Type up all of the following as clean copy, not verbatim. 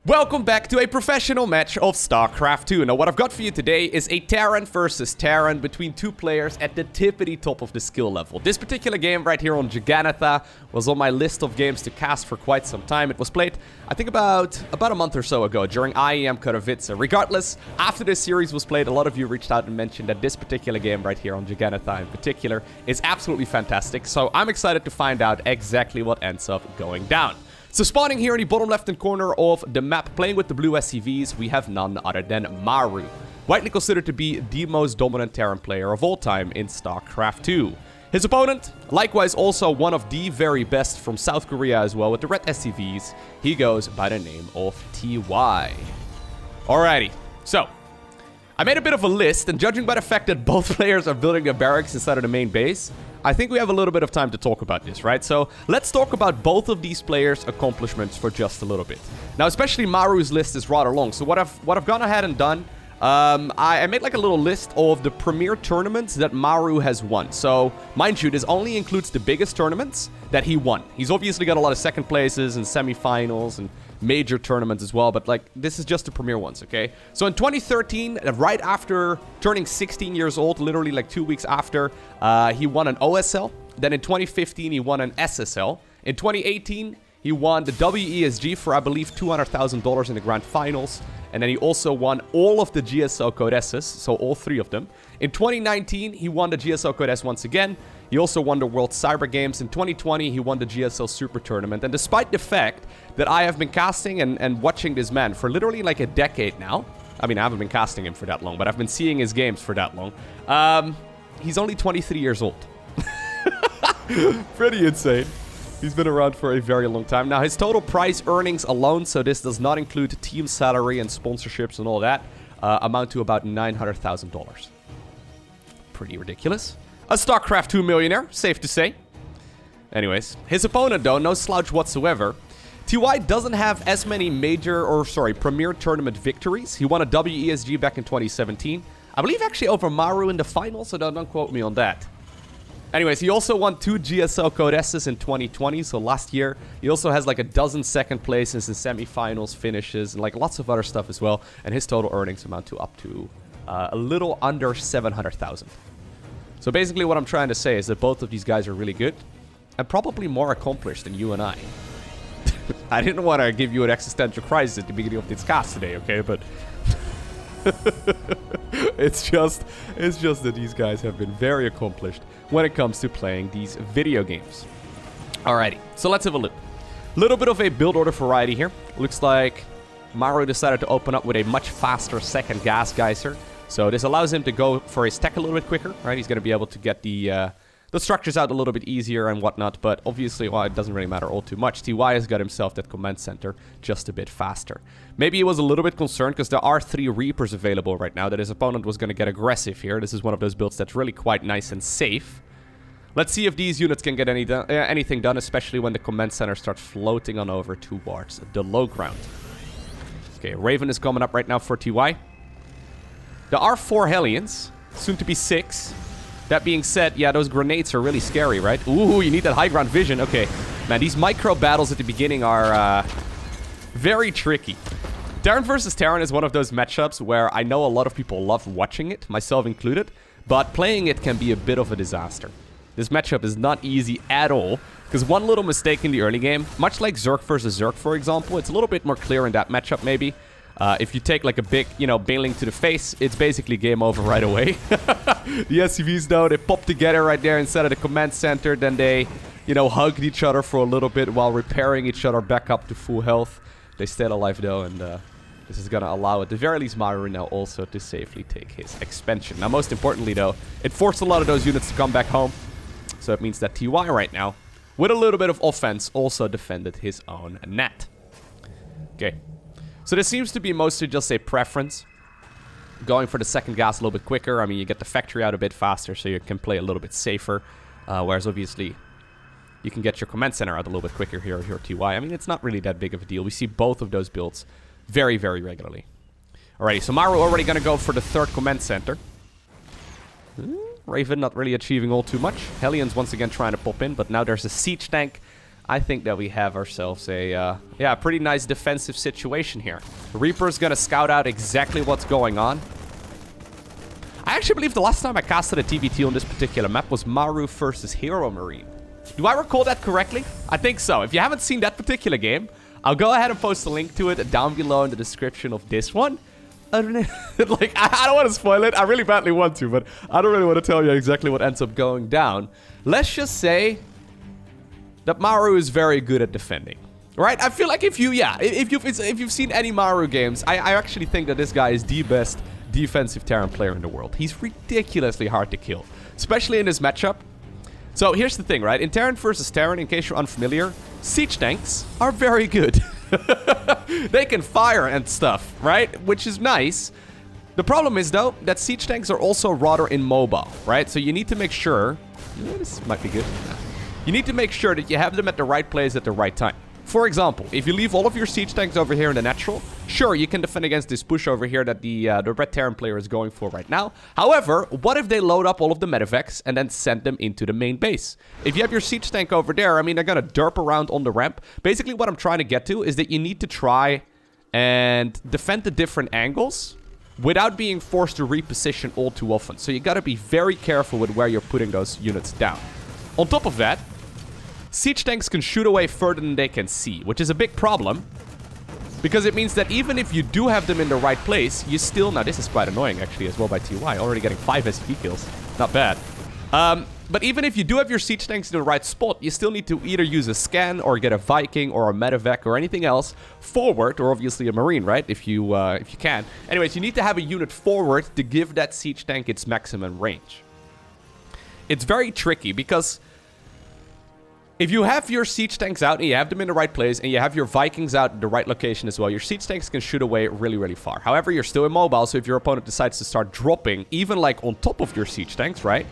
Welcome back to a professional match of StarCraft 2. Now, what I've got for you today is a Terran versus Terran between two players at the tippity top of the skill level. This particular game right here on Jagannatha was on my list of games to cast for quite some time. It was played, I think, about a month or so ago during IEM Katowice. Regardless, after this series was played, a lot of you reached out and mentioned that this particular game right here on Jagannatha in particular is absolutely fantastic. So I'm excited to find out exactly what ends up going down. So spawning here in the bottom left-hand corner of the map, playing with the blue SCVs, we have none other than Maru. Widely considered to be the most dominant Terran player of all time in StarCraft 2. His opponent, likewise also one of the very best from South Korea as well with the red SCVs, he goes by the name of TY. Alrighty, so I made a bit of a list, and judging by the fact that both players are building their barracks inside of the main base, I think we have a little bit of time to talk about this, right? So let's talk about both of these players' accomplishments for just a little bit. Now, especially Maru's list is rather long, so what I've gone ahead and done, I made like a little list of the premier tournaments that Maru has won. So, mind you, this only includes the biggest tournaments that he won. He's obviously got a lot of second places and semifinals and major tournaments as well, but like this is just the premier ones, okay? So in 2013, right after turning 16 years old, literally like 2 weeks after, he won an OSL. Then in 2015, he won an SSL. In 2018, he won the WESG for, I believe, $200,000 in the grand finals. And then he also won all of the GSL Code S's, so all three of them. In 2019, he won the GSL Code S once again. He also won the World Cyber Games. In 2020, he won the GSL Super Tournament. And despite the fact that I have been casting and watching this man for literally like a decade now, I mean, I haven't been casting him for that long, but I've been seeing his games for that long. He's only 23 years old. Pretty insane. He's been around for a very long time. Now, his total prize earnings alone, so this does not include team salary and sponsorships and all that, amount to about $900,000. Pretty ridiculous. A StarCraft 2 millionaire, safe to say. Anyways, his opponent, though, no slouch whatsoever. TY doesn't have as many premier tournament victories. He won a WESG back in 2017. I believe actually over Maru in the finals, so don't quote me on that. Anyways, he also won 2 GSL Code S's in 2020, so last year. He also has like a dozen second places in semifinals, finishes, and like lots of other stuff as well. And his total earnings amount to up to a little under 700,000. So basically what I'm trying to say is that both of these guys are really good and probably more accomplished than you and I. I didn't want to give you an existential crisis at the beginning of this cast today, okay? But it's just that these guys have been very accomplished when it comes to playing these video games. Alrighty, so let's have a look. Little bit of a build order variety here. Looks like Maru decided to open up with a much faster second gas geyser. So this allows him to go for his tech a little bit quicker, right? He's going to be able to get the structures out a little bit easier and whatnot, but obviously, well, it doesn't really matter all too much. TY has got himself that command center just a bit faster. Maybe he was a little bit concerned because there are 3 Reapers available right now that his opponent was going to get aggressive here. This is one of those builds that's really quite nice and safe. Let's see if these units can get anything done, especially when the command center starts floating on over towards the low ground. Okay, Raven is coming up right now for TY. There are 4 Hellions, soon to be 6. That being said, yeah, those grenades are really scary, right? Ooh, you need that high ground vision. Okay, man, these micro battles at the beginning are very tricky. Terran versus Terran is one of those matchups where I know a lot of people love watching it, myself included, but playing it can be a bit of a disaster. This matchup is not easy at all, because one little mistake in the early game, much like Zerg versus Zerg, for example, it's a little bit more clear in that matchup, maybe. If you take like a big, bailing to the face, it's basically game over right away. The SCVs, though, they pop together right there inside of the command center. Then they, hugged each other for a little bit while repairing each other back up to full health. They stayed alive, though, and this is going to allow, at the very least, Maru now also to safely take his expansion. Now, most importantly, though, it forced a lot of those units to come back home. So it means that TY right now, with a little bit of offense, also defended his own net. Okay. So this seems to be mostly just a preference. Going for the second gas a little bit quicker. I mean, you get the factory out a bit faster, so you can play a little bit safer. Whereas, obviously, you can get your command center out a little bit quicker here TY. I mean, it's not really that big of a deal. We see both of those builds very, very regularly. Alrighty, so Maru already going to go for the 3rd command center. Raven not really achieving all too much. Hellions once again trying to pop in, but now there's a siege tank I think that we have ourselves a, yeah, pretty nice defensive situation here. The Reaper's gonna scout out exactly what's going on. I actually believe the last time I casted a TVT on this particular map was Maru versus Hero Marine. Do I recall that correctly? I think so. If you haven't seen that particular game, I'll go ahead and post a link to it down below in the description of this one. Like, I don't want to spoil it. I really badly want to, but I don't really want to tell you exactly what ends up going down. Let's just say that Maru is very good at defending, right? I feel like if you've seen any Maru games, I actually think that this guy is the best defensive Terran player in the world. He's ridiculously hard to kill, especially in this matchup. So here's the thing, right? In Terran versus Terran, in case you're unfamiliar, siege tanks are very good. They can fire and stuff, right? Which is nice. The problem is, though, that siege tanks are also rather immobile, right? So you need to make sure... this might be good. You need to make sure that you have them at the right place at the right time. For example, if you leave all of your siege tanks over here in the natural, sure, you can defend against this push over here that the red Terran player is going for right now. However, what if they load up all of the medevacs and then send them into the main base? If you have your siege tank over there, I mean, they're going to derp around on the ramp. Basically, what I'm trying to get to is that you need to try and defend the different angles without being forced to reposition all too often. So you got to be very careful with where you're putting those units down. On top of that, siege tanks can shoot away further than they can see, which is a big problem. Because it means that even if you do have them in the right place, you still... Now, this is quite annoying, actually, as well by TY. Already getting 5 SCP kills. Not bad. But even if you do have your siege tanks in the right spot, you still need to either use a scan or get a Viking or a medevac or anything else forward, or obviously a Marine, right? If you can. Anyways, you need to have a unit forward to give that siege tank its maximum range. It's very tricky because... if you have your siege tanks out and you have them in the right place and you have your Vikings out in the right location as well, your siege tanks can shoot away really, really far. However, you're still immobile, so if your opponent decides to start dropping, even like on top of your siege tanks, right?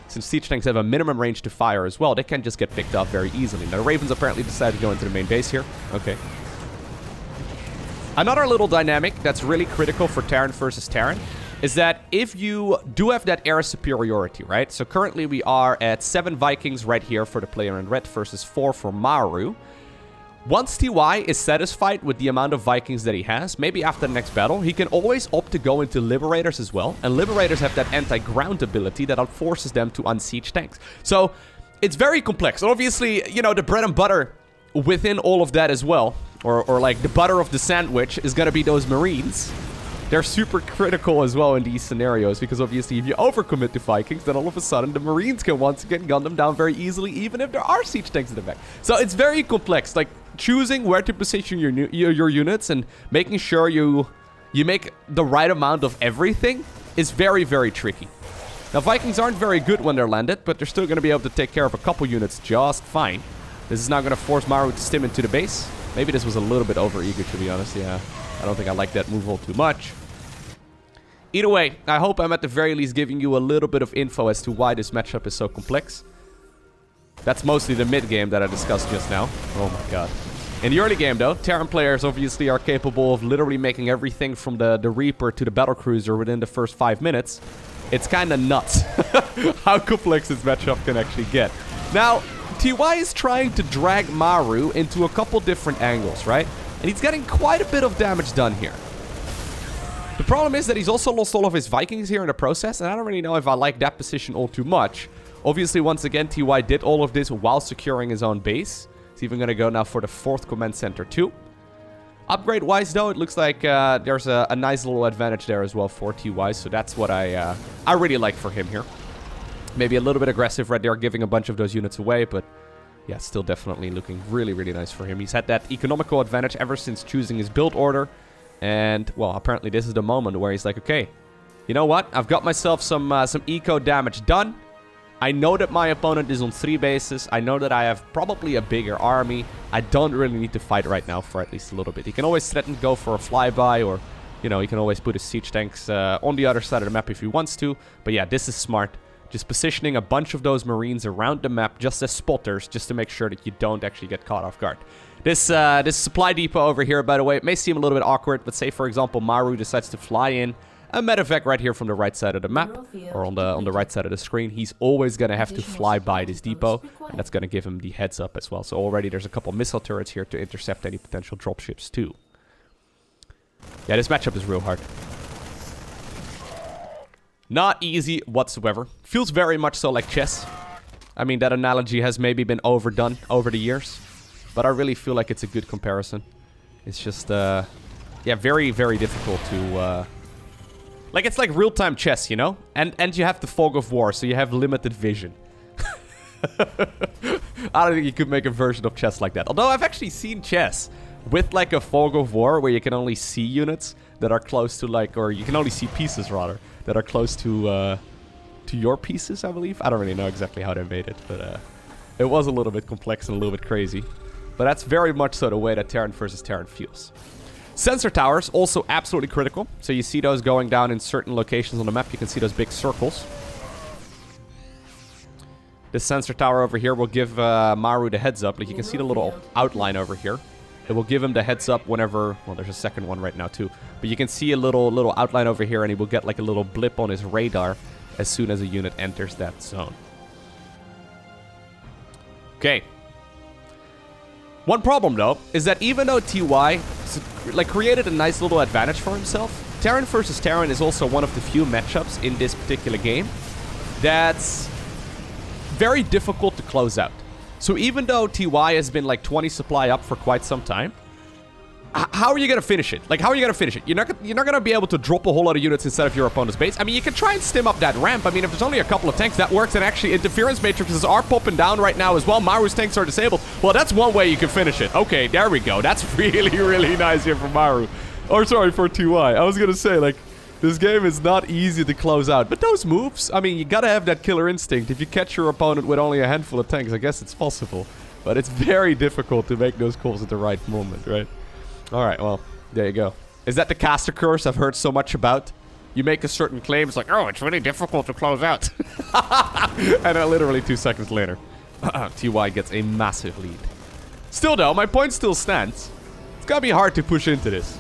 Since siege tanks have a minimum range to fire as well, they can just get picked off very easily. Now, the Ravens apparently decided to go into the main base here. Okay. Another little dynamic that's really critical for Terran versus Terran is that if you do have that air superiority, right? So currently we are at 7 Vikings right here for the player in red versus 4 for Maru. Once TY is satisfied with the amount of Vikings that he has, maybe after the next battle, he can always opt to go into Liberators as well. And Liberators have that anti-ground ability that forces them to unsiege tanks. So it's very complex. And obviously, you know, the bread and butter within all of that as well, or like the butter of the sandwich, is going to be those Marines. They're super critical as well in these scenarios, because obviously if you overcommit to Vikings, then all of a sudden the Marines can once again gun them down very easily, even if there are siege tanks in the back. So it's very complex, like choosing where to position your units and making sure you make the right amount of everything is very, very tricky. Now, Vikings aren't very good when they're landed, but they're still going to be able to take care of a couple units just fine. This is now going to force Maru to stim into the base. Maybe this was a little bit over-eager, to be honest. Yeah, I don't think I like that move all too much. Either way, I hope I'm at the very least giving you a little bit of info as to why this matchup is so complex. That's mostly the mid game that I discussed just now. Oh my god. In the early game, though, Terran players obviously are capable of literally making everything from the Reaper to the Battlecruiser within the first 5 minutes. It's kind of nuts how complex this matchup can actually get. Now, TY is trying to drag Maru into a couple different angles, right? And he's getting quite a bit of damage done here. The problem is that he's also lost all of his Vikings here in the process, and I don't really know if I like that position all too much. Obviously, once again, TY did all of this while securing his own base. He's even going to go now for the 4th command center too. Upgrade-wise, though, it looks like there's a nice little advantage there as well for TY, so that's what I really like for him here. Maybe a little bit aggressive right there, giving a bunch of those units away, but yeah, still definitely looking really, really nice for him. He's had that economical advantage ever since choosing his build order. And, well, apparently this is the moment where he's like, okay, you know what? I've got myself some eco damage done. I know that my opponent is on 3 bases. I know that I have probably a bigger army. I don't really need to fight right now for at least a little bit. He can always threaten to go for a flyby, or, you know, he can always put his siege tanks on the other side of the map if he wants to. But yeah, this is smart. Just positioning a bunch of those Marines around the map just as spotters, just to make sure that you don't actually get caught off guard. This supply depot over here, by the way, it may seem a little bit awkward, but say, for example, Maru decides to fly in a medevac right here from the right side of the map, or on the right side of the screen, he's always going to have to fly by this depot, and that's going to give him the heads up as well. So already there's a couple missile turrets here to intercept any potential dropships too. Yeah, this matchup is real hard. Not easy whatsoever. Feels very much so like chess. I mean, that analogy has maybe been overdone over the years, but I really feel like it's a good comparison. It's just, yeah, very, very difficult to, like, it's like real-time chess, you know? And you have the fog of war, so you have limited vision. I don't think you could make a version of chess like that. Although I've actually seen chess with, like, a fog of war where you can only see units that are close to, like, or you can only see pieces, rather, that are close to your pieces, I believe. I don't really know exactly how they made it, but it was a little bit complex and a little bit crazy. But that's very much so the way that Terran versus Terran feels. Sensor towers, also absolutely critical. So you see those going down in certain locations on the map. You can see those big circles. This sensor tower over here will give Maru the heads up. Like, you can see the little outline over here. It will give him the heads up whenever... Well, there's a second one right now too. But you can see a little outline over here, and he will get like a little blip on his radar as soon as a unit enters that zone. Okay. One problem, though, is that even though TY like created a nice little advantage for himself, Terran versus Terran is also one of the few matchups in this particular game that's very difficult to close out. So even though TY has been like 20 supply up for quite some time, how are you going to finish it? Like, how are you going to finish it? You're not going to be able to drop a whole lot of units inside of your opponent's base. I mean, you can try and stim up that ramp. I mean, if there's only a couple of tanks, that works. And actually, interference matrices are popping down right now as well. Maru's tanks are disabled. Well, that's one way you can finish it. Okay, there we go. That's really, really nice here for Maru. Or, sorry, for TY. I was going to say, like, this game is not easy to close out. But those moves, I mean, you got to have that killer instinct. If you catch your opponent with only a handful of tanks, I guess it's possible. But it's very difficult to make those calls at the right moment, right? Alright, well, there you go. Is that the caster curse I've heard so much about? You make a certain claim, it's like, oh, it's really difficult to close out. And then literally 2 seconds later, TY gets a massive lead. Still though, my point still stands. It's gonna be hard to push into this.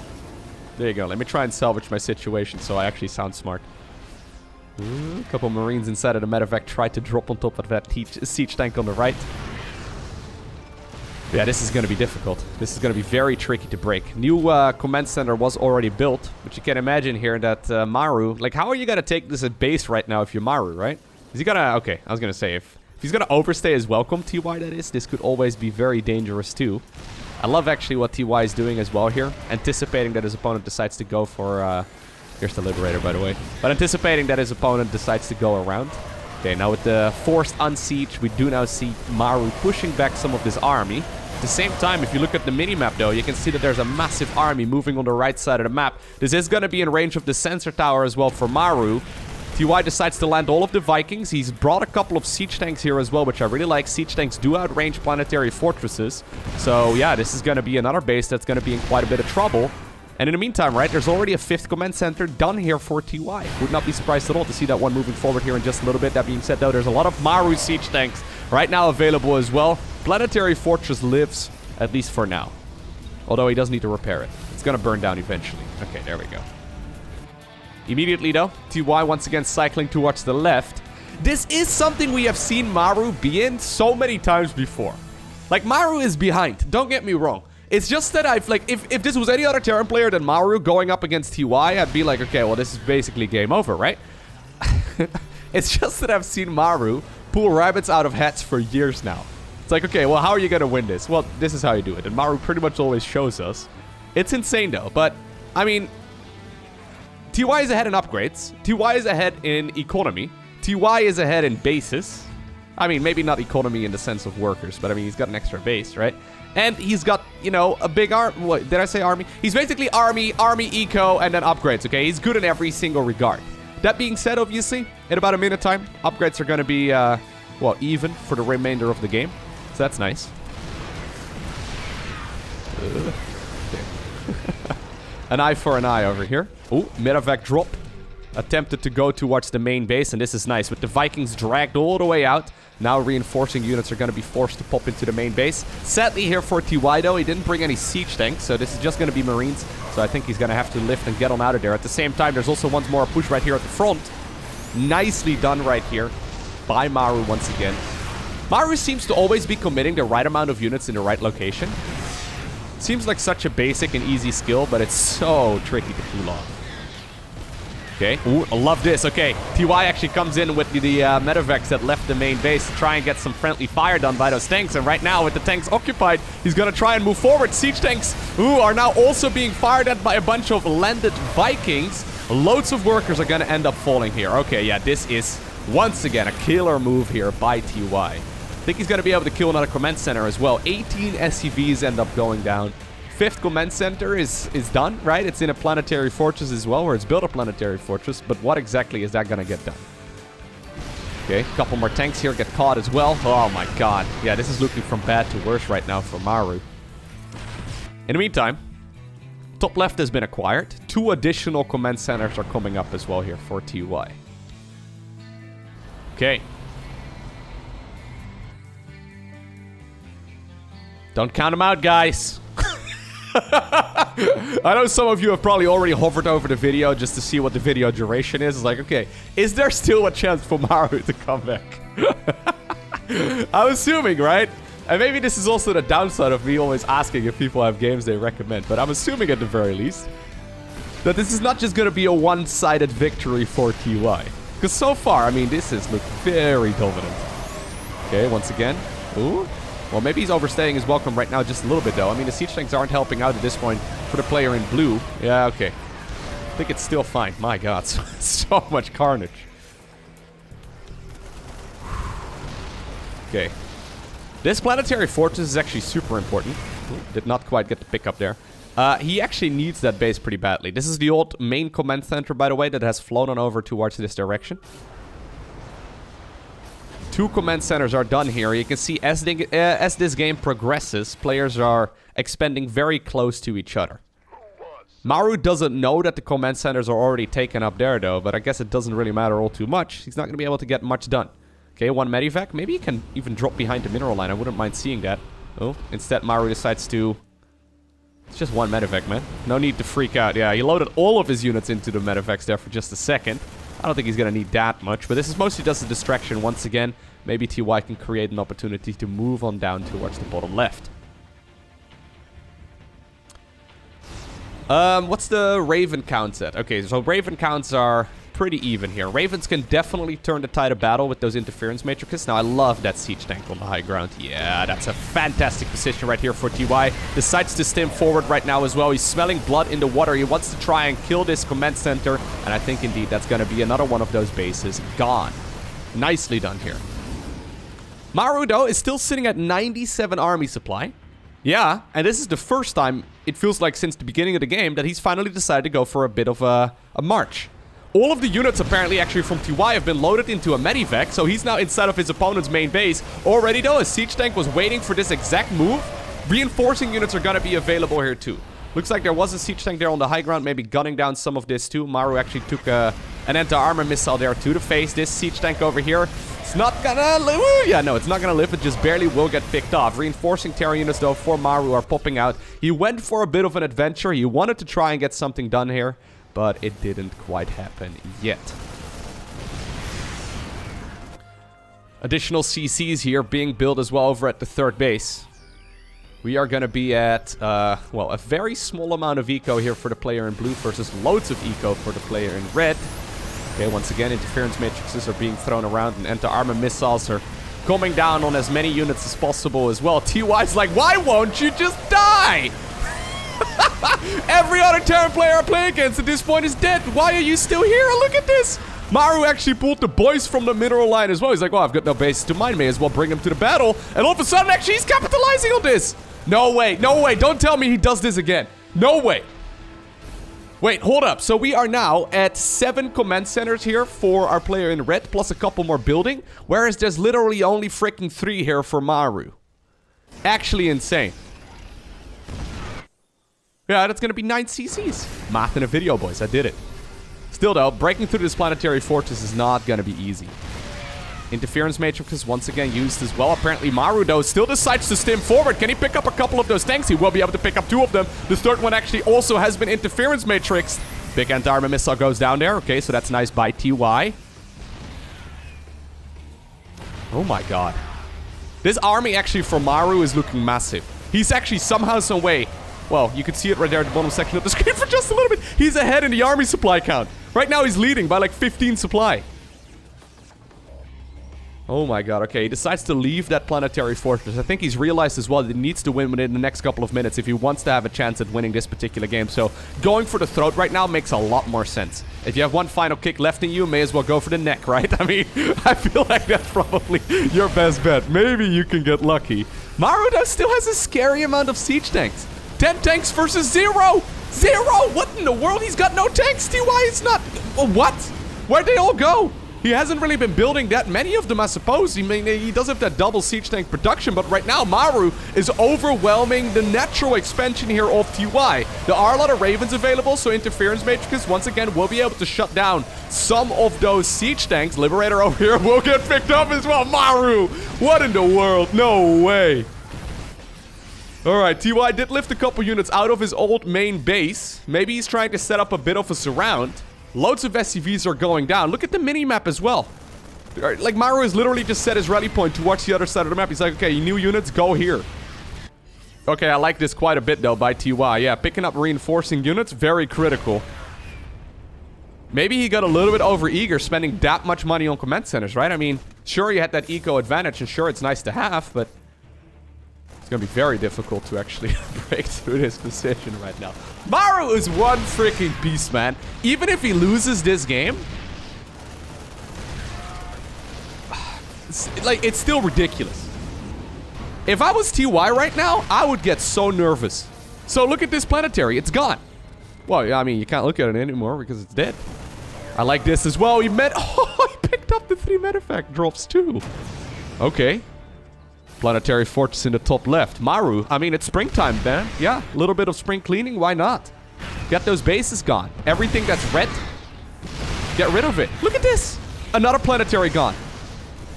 There you go, let me try and salvage my situation so I actually sound smart. A couple Marines inside of the medevac tried to drop on top of that siege tank on the right. Yeah, this is going to be difficult. This is going to be very tricky to break. New command center was already built, but you can imagine here that Maru... Like, how are you going to take this at base right now if you're Maru, right? Is he going to... Okay, I was going to say, if he's going to overstay his welcome, TY that is, this could always be very dangerous too. I love actually what TY is doing as well here. Anticipating that his opponent decides to go for... here's the Liberator, by the way. But anticipating that his opponent decides to go around. Okay, now with the forced unsiege, we do now see Maru pushing back some of this army. At the same time, if you look at the minimap though, you can see that there's a massive army moving on the right side of the map. This is going to be in range of the sensor tower as well for Maru. TY decides to land all of the Vikings. He's brought a couple of siege tanks here as well, which I really like. Siege tanks do outrange planetary fortresses. So yeah, this is going to be another base that's going to be in quite a bit of trouble. And in the meantime, right, there's already a 5th command center done here for TY. Would not be surprised at all to see that one moving forward here in just a little bit. That being said, though, there's a lot of Maru siege tanks right now available as well. Planetary Fortress lives, at least for now. Although he does need to repair it. It's going to burn down eventually. Okay, there we go. Immediately, though, TY once again cycling towards the left. This is something we have seen Maru be in so many times before. Like, Maru is behind. Don't get me wrong. It's just that I've, like, if this was any other Terran player than Maru going up against TY, I'd be like, okay, well, this is basically game over, right? It's just that I've seen Maru pull rabbits out of hats for years now. It's like, okay, well, how are you going to win this? Well, this is how you do it. And Maru pretty much always shows us. It's insane, though. But, I mean, TY is ahead in upgrades. TY is ahead in economy. TY is ahead in bases. I mean, maybe not economy in the sense of workers, but, I mean, he's got an extra base, right? And he's got, you know, a big army. What, did I say army? He's basically army, eco, and then upgrades, okay? He's good in every single regard. That being said, obviously, in about a minute time, upgrades are going to be, well, even for the remainder of the game. So that's nice. An eye for an eye over here. Oh, medevac drop. Attempted to go towards the main base, and this is nice. With the Vikings dragged all the way out. Now reinforcing units are going to be forced to pop into the main base. Sadly here for TY though, he didn't bring any siege tanks, so this is just going to be Marines So I think he's going to have to lift and get him out of there. At the same time, there's also once more a push right here at the front. Nicely done right here by Maru once again. Maru seems to always be committing the right amount of units in the right location. Seems like such a basic and easy skill, but it's so tricky to pull off. Okay. Ooh, I love this. Okay. TY actually comes in with the Medivacs that left the main base to try and get some friendly fire done by those tanks. And right now, with the tanks occupied, he's going to try and move forward. Siege tanks, are now also being fired at by a bunch of landed Vikings. Loads of workers are going to end up falling here. Okay, yeah, this is, once again, a killer move here by TY. I think he's going to be able to kill another command center as well. 18 SCVs end up going down. 5th command center is done, right? It's in a planetary fortress as well, or it's built a planetary fortress, but what exactly is that gonna get done? Okay, a couple more tanks here get caught as well. Oh my god. Yeah, this is looking from bad to worse right now for Maru. In the meantime, top left has been acquired. 2 additional command centers are coming up as well here for TY. Okay. Don't count them out, guys. I know some of you have probably already hovered over the video just to see what the video duration is. It's like, okay, is there still a chance for Maru to come back? I'm assuming, right? And maybe this is also the downside of me always asking if people have games they recommend. But I'm assuming at the very least that this is not just going to be a one-sided victory for TY. Because so far, I mean, this has looked very dominant. Okay, once again. Ooh. Well, maybe he's overstaying his welcome right now just a little bit, though. I mean, the siege tanks aren't helping out at this point for the player in blue. Yeah, okay. I think it's still fine. My god, so much carnage. Okay. This planetary fortress is actually super important. Did not quite get the pick up there. He actually needs that base pretty badly. This is the old main command center, by the way, that has flown on over towards this direction. 2 command centers are done here. You can see as this game progresses, players are expanding very close to each other. Maru doesn't know that the command centers are already taken up there, though, but I guess it doesn't really matter all too much. He's not going to be able to get much done. Okay, 1 medivac. Maybe he can even drop behind the mineral line. I wouldn't mind seeing that. Oh, instead Maru decides to... It's just 1 medevac, man. No need to freak out. Yeah, he loaded all of his units into the medevacs there for just a second. I don't think he's going to need that much, but this is mostly just a distraction once again. Maybe TY can create an opportunity to move on down towards the bottom left. What's the Raven counts at? Okay, so Raven counts are pretty even here. Ravens can definitely turn the tide of battle with those interference matrices. Now, I love that siege tank on the high ground. Yeah, that's a fantastic position right here for TY. Decides to stem forward right now as well. He's smelling blood in the water. He wants to try and kill this command center. And I think, indeed, that's going to be another one of those bases gone. Nicely done here. Maru, though, is still sitting at 97 army supply. Yeah, and this is the first time, it feels like since the beginning of the game, that he's finally decided to go for a bit of a march. All of the units apparently actually from TY have been loaded into a medivac, so he's now inside of his opponent's main base. Already though, a siege tank was waiting for this exact move. Reinforcing units are going to be available here too. Looks like there was a siege tank there on the high ground, maybe gunning down some of this too. Maru actually took an anti-armor missile there too to face this siege tank over here. It's not gonna live. Yeah, no, it's not gonna live. It just barely will get picked off. Reinforcing Terran units though for Maru are popping out. He went for a bit of an adventure. He wanted to try and get something done here, but it didn't quite happen yet. Additional CCs here being built as well over at the 3rd base. We are going to be at, well, a very small amount of eco here for the player in blue versus loads of eco for the player in red. Okay, once again, interference matrices are being thrown around and anti-armor missiles are coming down on as many units as possible as well. TY's like, why won't you just die? Every other Terran player I play against at this point is dead. Why are you still here? Look at this. Maru actually pulled the boys from the mineral line as well. He's like, well, I've got no bases to mine. May as well bring them to the battle. And all of a sudden, actually, he's capitalizing on this. No way. No way. Don't tell me he does this again. No way. Wait, hold up. So we are now at 7 command centers here for our player in red, plus a couple more building. Whereas there's literally only freaking 3 here for Maru. Actually insane. Yeah, that's going to be 9 CCs. Math in a video, boys. I did it. Still, though, breaking through this planetary fortress is not going to be easy. Interference Matrix is once again used as well. Apparently Maru, though, still decides to stim forward. Can he pick up a couple of those tanks? He will be able to pick up 2 of them. The third one actually also has been Interference Matrix. Big anti-armor missile goes down there. Okay, so that's nice by TY. Oh my god. This army actually for Maru is looking massive. He's actually somehow, some way... Well, you can see it right there at the bottom section of the screen for just a little bit. He's ahead in the army supply count. Right now he's leading by like 15 supply. Oh my god, okay. He decides to leave that planetary fortress. I think he's realized as well that he needs to win within the next couple of minutes if he wants to have a chance at winning this particular game. So going for the throat right now makes a lot more sense. If you have one final kick left in you, may as well go for the neck, right? I mean, I feel like that's probably your best bet. Maybe you can get lucky. Maru still has a scary amount of siege tanks. 10 tanks versus 0! 0! What in the world? He's got no tanks. TY is not... What? Where'd they all go? He hasn't really been building that many of them, I suppose. I mean, he does have that double siege tank production, but right now, Maru is overwhelming the natural expansion here of TY. There are a lot of Ravens available, so Interference Matrix, once again, will be able to shut down some of those siege tanks. Liberator over here will get picked up as well. Maru! What in the world? No way. Alright, TY did lift a couple units out of his old main base. Maybe he's trying to set up a bit of a surround. Loads of SCVs are going down. Look at the mini-map as well. Like, Maru has literally just set his rally point towards the other side of the map. He's like, okay, new units, go here. Okay, I like this quite a bit, though, by TY. Yeah, picking up reinforcing units, very critical. Maybe he got a little bit over-eager spending that much money on command centers, right? I mean, sure, you had that eco advantage, and sure, it's nice to have, but... It's gonna be very difficult to actually break through this position right now. Maru is one freaking beast, man. Even if he loses this game, it's still ridiculous. If I was TY right now, I would get so nervous. So look at this planetary. It's gone. Well, I mean, you can't look at it anymore because it's dead. I like this as well. He picked up the 3 medevac drops too. Okay. Planetary fortress in the top left. Maru, I mean, it's springtime, man. Yeah, a little bit of spring cleaning, why not? Get those bases gone. Everything that's red, get rid of it. Look at this. Another planetary gone.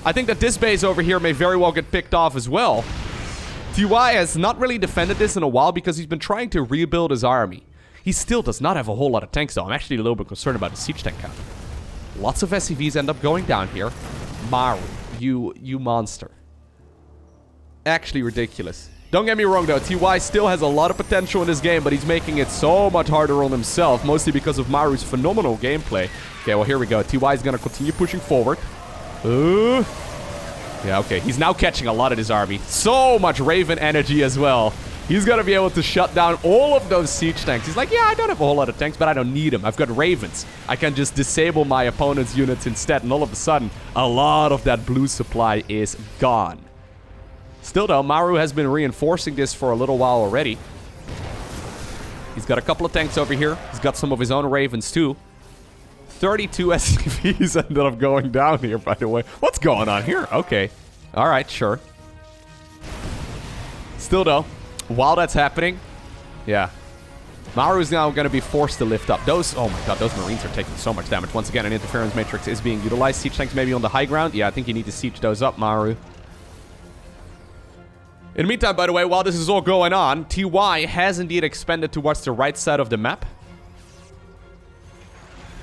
I think that this base over here may very well get picked off as well. TY has not really defended this in a while because he's been trying to rebuild his army. He still does not have a whole lot of tanks, though. I'm actually a little bit concerned about the siege tank count. Lots of SCVs end up going down here. Maru, you monster. Actually ridiculous. Don't get me wrong though, TY still has a lot of potential in this game, but he's making it so much harder on himself, mostly because of Maru's phenomenal gameplay. Okay, well here we go. TY is gonna continue pushing forward. Yeah, okay. He's now catching a lot of his army. So much Raven energy as well. He's gonna be able to shut down all of those siege tanks. He's like, yeah, I don't have a whole lot of tanks, but I don't need them. I've got Ravens. I can just disable my opponent's units instead, and all of a sudden, a lot of that blue supply is gone. Still though, Maru has been reinforcing this for a little while already. He's got a couple of tanks over here. He's got some of his own Ravens too. 32 SCVs ended up going down here, by the way. What's going on here? Okay. Alright, sure. Still though, while that's happening, yeah. Maru is now going to be forced to lift up. Those, oh my god, those Marines are taking so much damage. Once again, an interference matrix is being utilized. Siege tanks maybe on the high ground. Yeah, I think you need to siege those up, Maru. In the meantime, by the way, while this is all going on, TY has indeed expanded towards the right side of the map.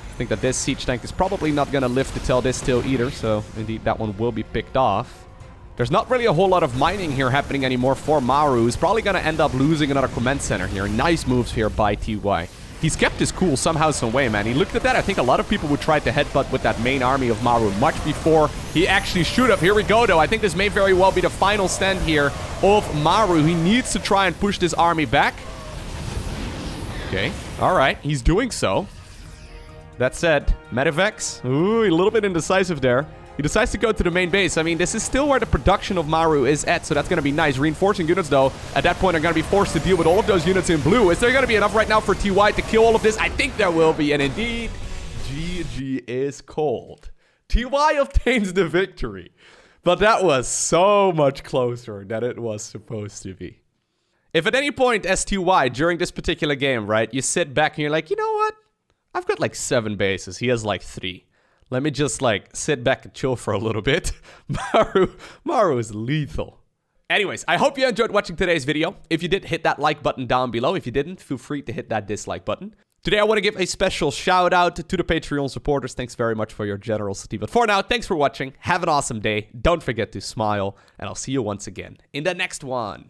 I think that this siege tank is probably not going to live to tell this tale either, so indeed that one will be picked off. There's not really a whole lot of mining here happening anymore for Maru. He's probably going to end up losing another command center here. Nice moves here by TY. He's kept his cool somehow, some way, man. He looked at that. I think a lot of people would try to headbutt with that main army of Maru much before he actually should have. Here we go, though. I think this may very well be the final stand here of Maru. He needs to try and push this army back. Okay. All right. He's doing so. That said, Medivacs. Ooh, a little bit indecisive there. He decides to go to the main base. I mean, this is still where the production of Maru is at, so that's going to be nice. Reinforcing units, though, at that point are going to be forced to deal with all of those units in blue. Is there going to be enough right now for TY to kill all of this? I think there will be, and indeed, GG is called. TY obtains the victory. But that was so much closer than it was supposed to be. If at any point as TY during this particular game, right, you sit back and you're like, you know what? I've got like 7 bases. He has like 3. Let me just like sit back and chill for a little bit. Maru is lethal. Anyways, I hope you enjoyed watching today's video. If you did, hit that like button down below. If you didn't, feel free to hit that dislike button. Today, I want to give a special shout out to the Patreon supporters. Thanks very much for your generosity. But for now, thanks for watching. Have an awesome day. Don't forget to smile. And I'll see you once again in the next one.